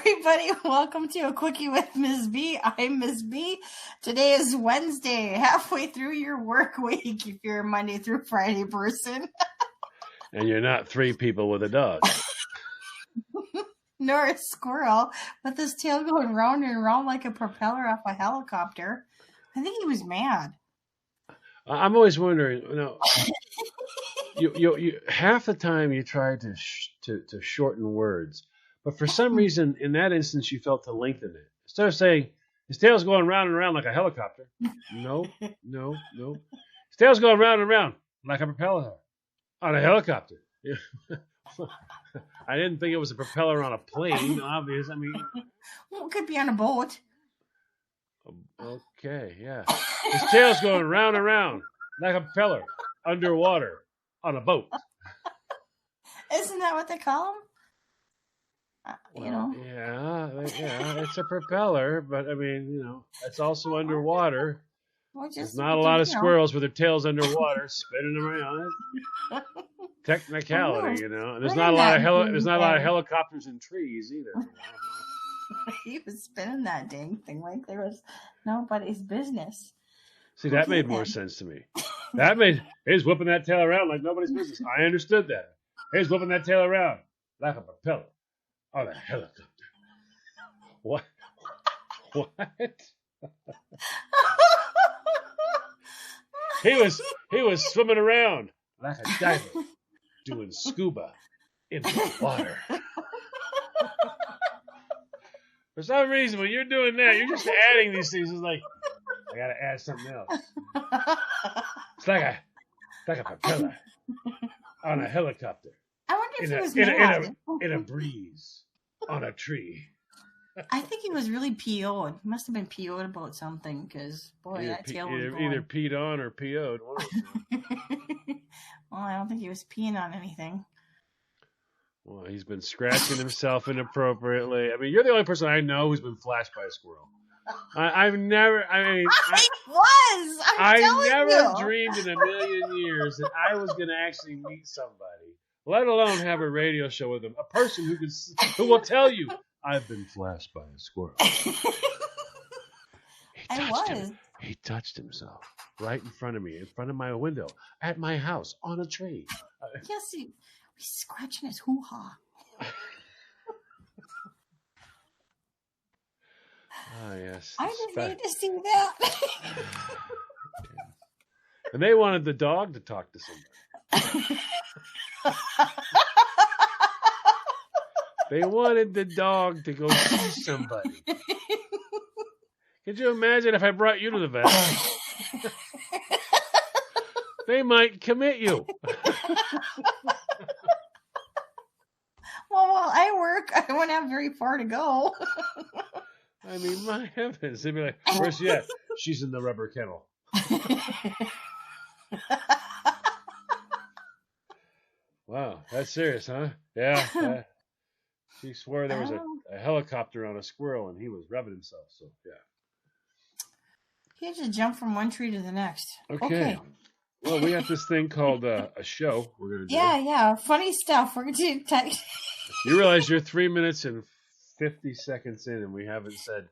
everybody. Welcome to A Quickie with Ms. B. I'm Ms. B. Today is Wednesday, halfway through your work week if you're a Monday through Friday person. And you're not three people with a dog. Nor a squirrel with his tail going round and round like a propeller off a helicopter. I think he was mad. I'm always wondering, you half the time you try to shorten words, but for some reason in that instance you felt to lengthen it. Instead of saying his tail's going round and round like a helicopter. No. His tail's going round and round like a propeller on a helicopter. I didn't think it was a propeller on a plane, obvious. I mean, well, it could be on a boat. Okay, yeah. His tail's going round and round like a propeller underwater on a boat. Isn't that what they call them? Yeah, it's a propeller, but I mean, it's also underwater. Well, there's not a lot of squirrels with their tails underwater spinning around. Technicality, and there's not a lot of helicopters and trees either. He was spinning that dang thing like there was nobody's business. See, that made more sense to me. He's whipping that tail around like nobody's business. I understood that. He's whipping that tail around like a propeller on a helicopter. What? He was swimming around like a diver doing scuba in the water. For some reason, when you're doing that, you're just adding these things. It's like, I gotta add something else. It's like a propeller on a helicopter. I wonder if he was mad. In a breeze on a tree. I think he was really PO'd. He must have been PO'd about something, because, boy, that tail was going. Either peed on or PO'd. Well, I don't think he was peeing on anything. Well, he's been scratching himself inappropriately. I mean, you're the only person I know who's been flashed by a squirrel. I've never. I never dreamed in a million years that I was going to actually meet somebody, let alone have a radio show with them. A person who will tell you, I've been flashed by a squirrel. He touched himself right in front of me, in front of my window, at my house, on a tree. Yes, he's scratching his hoo-ha. Ah, yes. I just need to see that. And they wanted the dog to talk to somebody. They wanted the dog to go see somebody. Could you imagine if I brought you to the vet? They might commit you. Well, while I work, I won't have very far to go. I mean, my heavens. They'd be like, where's she at? She's in the rubber kennel. Wow, that's serious, huh? Yeah. She swore there was a helicopter on a squirrel and he was rubbing himself. So, yeah. He just jumped from one tree to the next. Okay. Well, we have this thing called a show we're going to do. Yeah. Funny stuff. We're going to do You realize you're 3 minutes and 50 seconds in and we haven't said,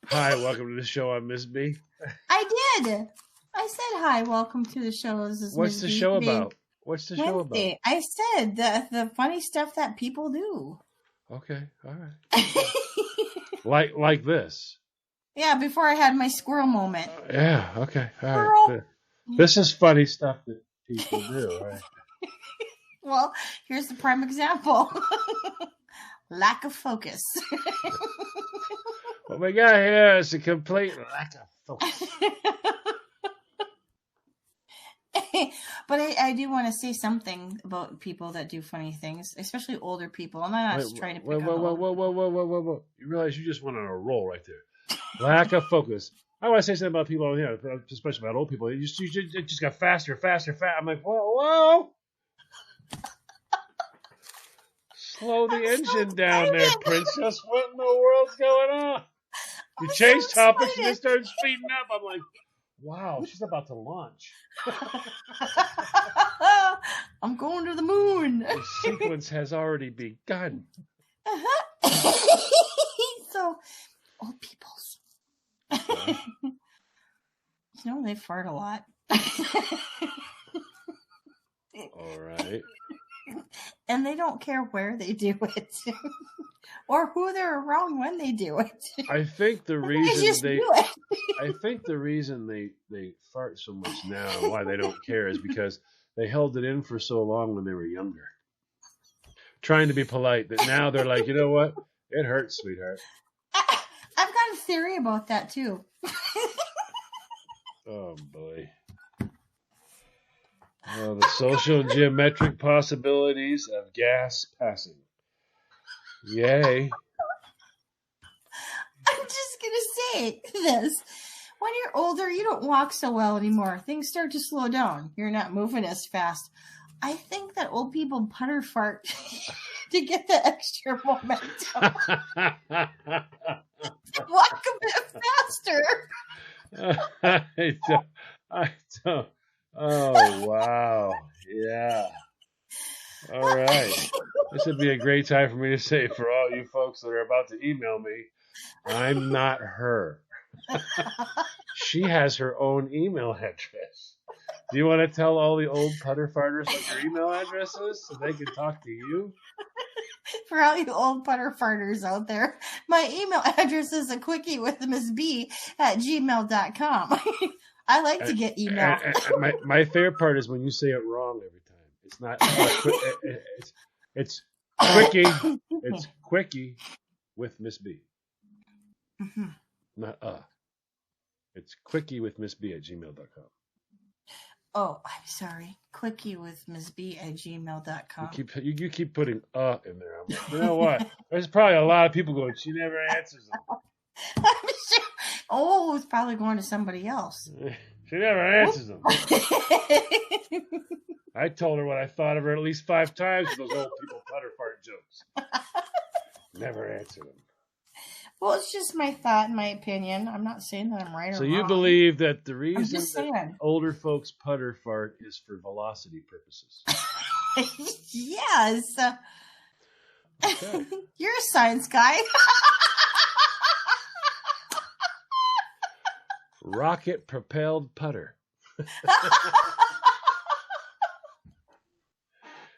hi, welcome to the show. I'm Miss B. I did. I said, hi, welcome to the show. This is What's the show about? What's the show about? I said the funny stuff that people do. Okay, all right. like this. Yeah, before I had my squirrel moment. Yeah, okay, all right. This is funny stuff that people do, right? Well, here's the prime example. Lack of focus. What we got here is a complete lack of focus. But I do want to say something about people that do funny things, especially older people. I'm not trying to pick on whoa. You realize you just went on a roll right there. Lack of focus. I want to say something about people, especially about old people. It just got faster. I'm like, whoa. Slow the engine down there, princess. What in the world's going on? You changed topics and they started speeding up. I'm like, wow, she's about to launch. I'm going to the moon. The sequence has already begun. They fart a lot. All right. And they don't care where they do it. Or who they're around when they do it. I think the They reason just they do it. I think the reason they fart so much now and why they don't care is because they held it in for so long when they were younger. Trying to be polite, that now they're like, you know what? It hurts, sweetheart. I've got a theory about that too. Oh boy. Oh, the social geometric possibilities of gas passing. Yay. I'm just going to say this. When you're older, you don't walk so well anymore. Things start to slow down. You're not moving as fast. I think that old people putter fart to get the extra momentum. Walk a bit faster. I don't. Oh, wow. Yeah. All right. This would be a great time for me to say, for all you folks that are about to email me, I'm not her. She has her own email address. Do you want to tell all the old putter farters what your email address is so they can talk to you? For all you old putter farters out there, my email address is a quickie with Miss B at gmail.com. I like to get email. My favorite part is when you say it wrong every time. It's not. It's quickie. It's quickie with Miss B. Mm-hmm. Not It's quickie with Miss B at gmail.com. Oh, I'm sorry. Quickie with Miss B at gmail.com. You keep putting in there. I'm like, you know what? There's probably a lot of people going, she never answers them. I'm sure. Oh, it's probably going to somebody else. She never answers them. I told her what I thought of her at least 5 times with those old people putter fart jokes. Never answered them. Well, it's just my thought and my opinion. I'm not saying that I'm right or wrong. So you believe that the reason that older folks putter fart is for velocity purposes? Yes. Okay. You're a science guy. Rocket propelled putter.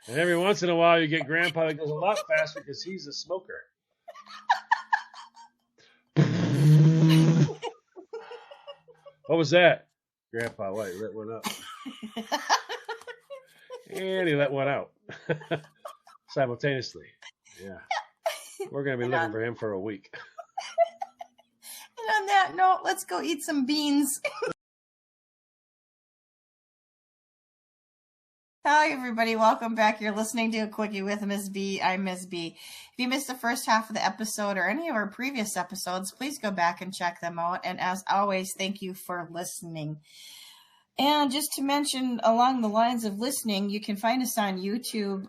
And every once in a while you get grandpa that goes a lot faster because he's a smoker. What was that? Grandpa, what? He let one up. And he let one out. Simultaneously. Yeah. We're going to be looking for him for a week. And on that note, let's go eat some beans. Hi, everybody. Welcome back. You're listening to A Quickie with Miss B. I'm Miss B. If you missed the first half of the episode or any of our previous episodes, please go back and check them out. And as always, thank you for listening. And just to mention, along the lines of listening, you can find us on YouTube,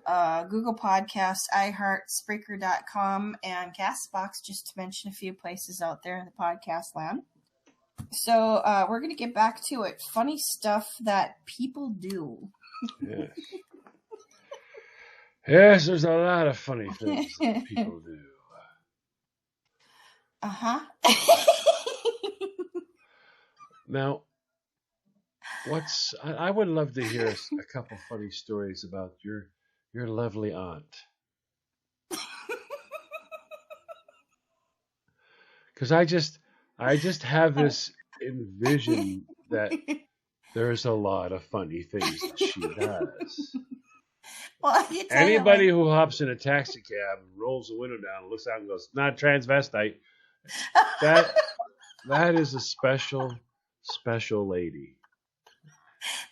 Google Podcasts, iHeart, Spreaker.com, and CastBox, just to mention a few places out there in the podcast land. So we're going to get back to it. Funny stuff that people do. Yes. Yes, there's a lot of funny things that people do. Uh-huh. Now, I would love to hear a couple funny stories about your lovely aunt. Because I just have this envision that there's a lot of funny things that she does. Well, anybody who hops in a taxi cab and rolls the window down and looks out and goes, "Not transvestite," that is a special lady.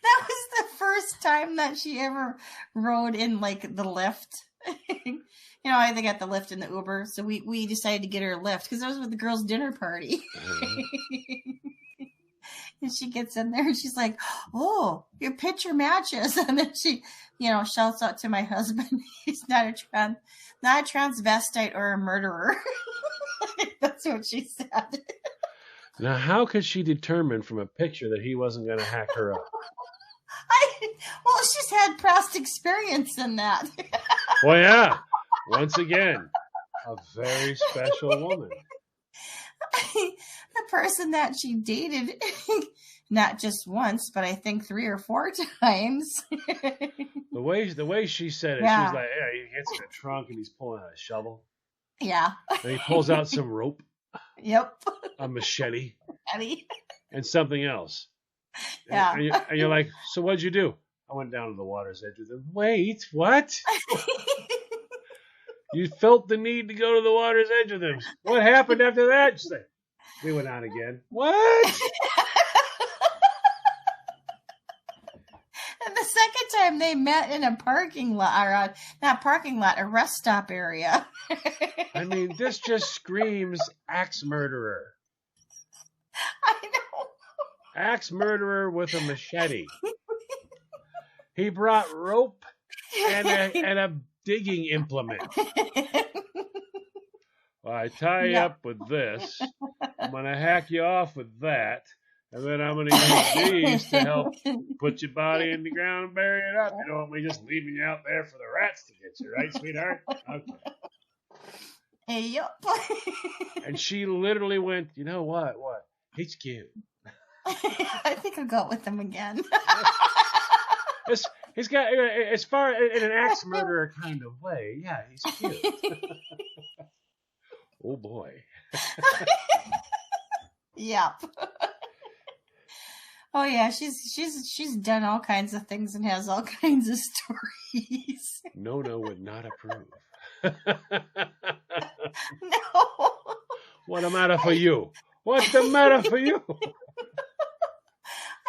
That was the first time that she ever rode in like the lift. They got the lift in the Uber, so we decided to get her a lift because that was with the girls' dinner party. And she gets in there and she's like, "Oh, your picture matches." And then she, shouts out to my husband, he's not a transvestite or a murderer. That's what she said. Now, how could she determine from a picture that he wasn't going to hack her up? Well, she's had past experience in that. Well, yeah. Once again, a very special woman. The person that she dated not just once, but I think 3 or 4 times. The way she said it, she was like, yeah, he gets in the trunk and he's pulling out a shovel. Yeah. And he pulls out some rope. Yep. A machete. Eddie. And something else. Yeah. And you're like, so what'd you do? I went down to the water's edge with him. Wait, what? You felt the need to go to the water's edge with him. What happened after that? She's like, we went on again. What? And the second time they met in a parking lot, or not parking lot, a rest stop area. I mean, this just screams axe murderer. I know. Axe murderer with a machete. He brought rope and a digging implement. Well, I tie you up with this. I'm going to hack you off with that. And then I'm going to use these to help put your body in the ground and bury it up. You don't want me just leaving you out there for the rats to get you, right, sweetheart? Okay. Yep. And she literally went, you know what? What? He's cute. I think I'll go with him again. He's got, as far in an axe murderer kind of way, yeah, he's cute. Oh boy. Yep. Oh yeah, she's done all kinds of things and has all kinds of stories. Nona would not approve. No. What the matter for you? What's the matter for you?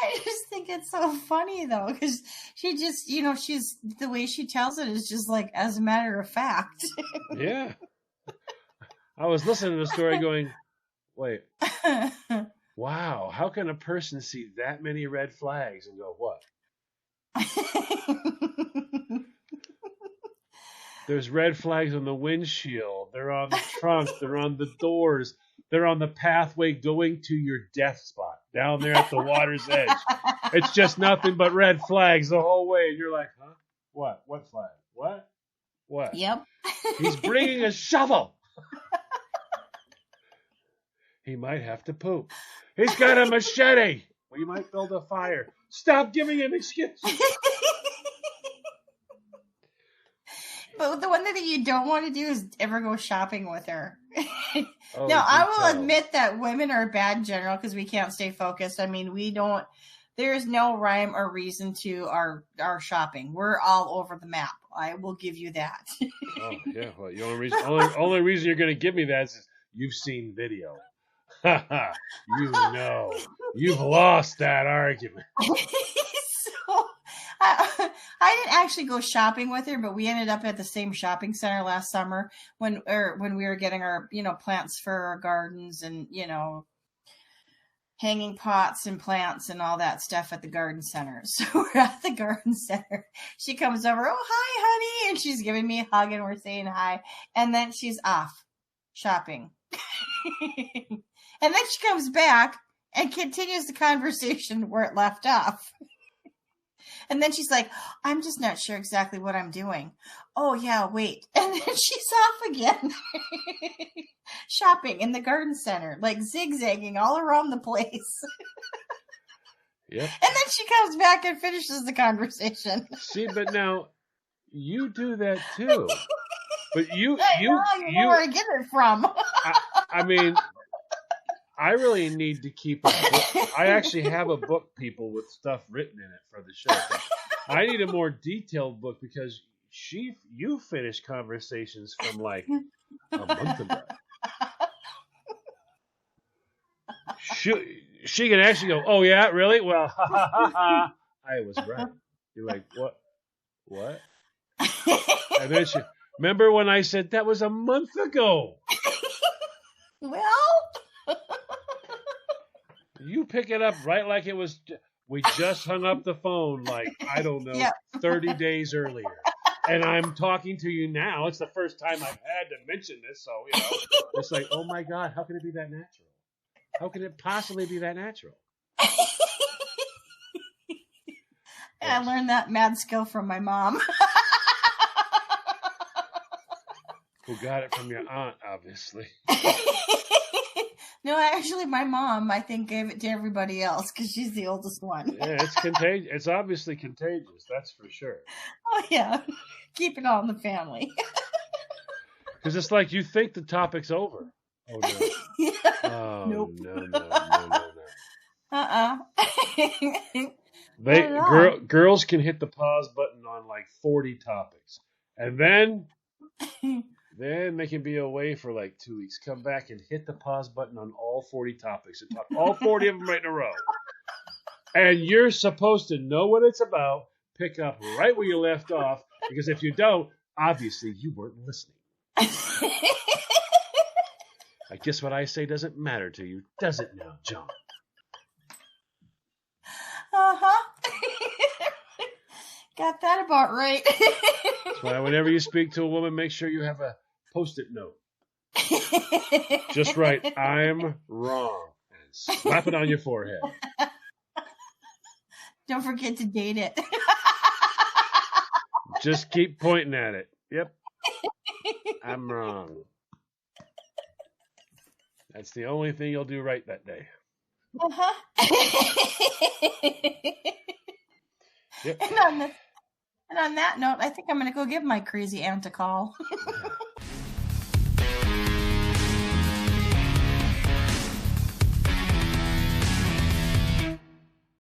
I just think it's so funny though, because she just, she's the way she tells it is just like as a matter of fact. Yeah. I was listening to the story going, wait, wow, how can a person see that many red flags and go, what? There's red flags on the windshield. They're on the trunk. They're on the doors. They're on the pathway going to your death spot down there at the water's edge. It's just nothing but red flags the whole way. And you're like, huh? What? What flag? What? What? Yep. He's bringing a shovel. He might have to poop. He's got a machete. We might build a fire. Stop giving him excuses. But the one thing that you don't want to do is ever go shopping with her. Oh, now, I will admit that women are bad in general because we can't stay focused. I mean, there's no rhyme or reason to our shopping. We're all over the map. I will give you that. Oh, yeah. Well, the only reason you're going to give me that is you've seen video. You've lost that argument. So I didn't actually go shopping with her, but we ended up at the same shopping center last summer when we were getting our plants for our gardens and hanging pots and plants and all that stuff at the garden center. So we're at the garden center. She comes over, oh hi honey, and she's giving me a hug and we're saying hi, and then she's off shopping. And then she comes back and continues the conversation where it left off. And then she's like, I'm just not sure exactly what I'm doing. Oh, yeah, wait. And then she's off again. Shopping in the garden center, like zigzagging all around the place. Yep. And then she comes back and finishes the conversation. See, but now you do that too. But you know where I get it from. I mean, I really need to keep a book. I actually have a book, people, with stuff written in it for the show. I need a more detailed book because you finished conversations from like a month ago. She can actually go, oh yeah, really? Well, I was right. You're like, what? And then remember when I said that was a month ago? Well, you pick it up right like it was. We just hung up the phone, like, I don't know, 30 days earlier. And I'm talking to you now. It's the first time I've had to mention this. So, it's like, oh my God, how can it be that natural? How can it possibly be that natural? I learned that mad skill from my mom. Who got it from your aunt, obviously. No, actually, my mom, I think, gave it to everybody else because she's the oldest one. Yeah, it's contagious. It's obviously contagious. That's for sure. Oh, yeah. Keep it all in the family. Because it's like you think the topic's over. Oh, no. Yeah. Oh, Nope. no. Not Girls can hit the pause button on like 40 topics. And then they can be away for like 2 weeks. Come back and hit the pause button on all 40 topics and talk all 40 of them right in a row. And you're supposed to know what it's about, pick up right where you left off, because if you don't, obviously you weren't listening. I guess what I say doesn't matter to you, does it now, John? Uh-huh. Got that about right. That's why whenever you speak to a woman, make sure you have a Post-it note. Just right, I'm wrong. And slap it on your forehead. Don't forget to date it. Just keep pointing at it. Yep. I'm wrong. That's the only thing you'll do right that day. Uh-huh. Yep. And on that note, I think I'm going to go give my crazy aunt a call.